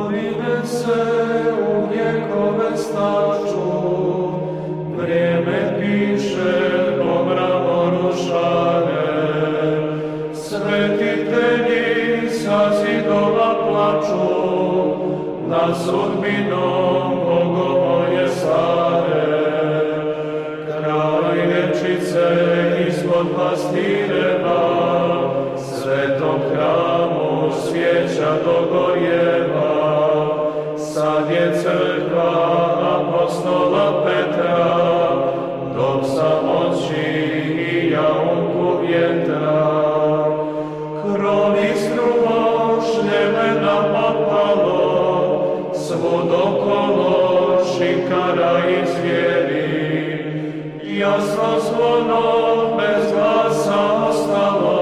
Novine se u vjekove staču, vrijeme piše po mramoru šare. Svetitelji sa zidova plaču, nad sudbinom Bogovolje stare. Kraj vječice ispod pastireva, svetom hramu svijeća dogorjeva. Sad je crkva apostola Petra, dok samoći i jaunku vjetra. Krovi strumo šljemena potpalo, svud okolo šikara i zvijeri. Jasno zvono bez glasa ostalo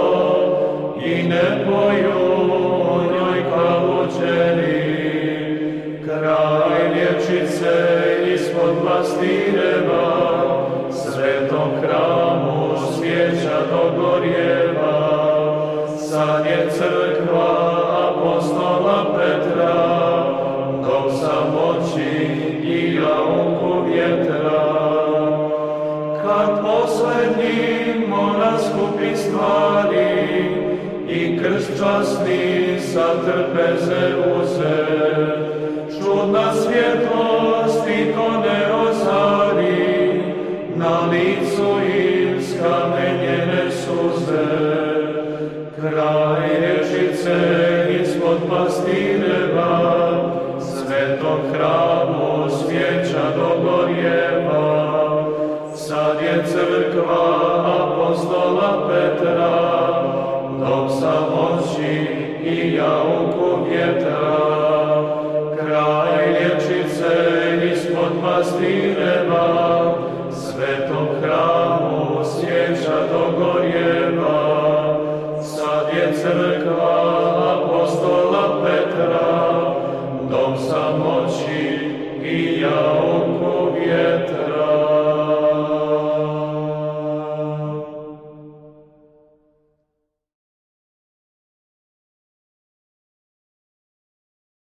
i ne poju u njoj kaluđeri. Kraj vječice ispod pastireva, svetom hramu svijeća dogorjeva. Sad je crkva apostola Petra, dok samoći i jaunku vjetra. Kad poslednji monah skupi stvari i krst časni sa trpeze uze, čudna svjetlost i to ne ozari, na licu im skamenjene suze. Kraj vječice ispod pastireva, svetom hramu svijeća dogorjeva. Sad je crkva apostola Petra, dok samoći i jaunku vjetra. Kraj vječice ispod pastireva, svetom hramu svijeća dogorjeva. Sad je crkva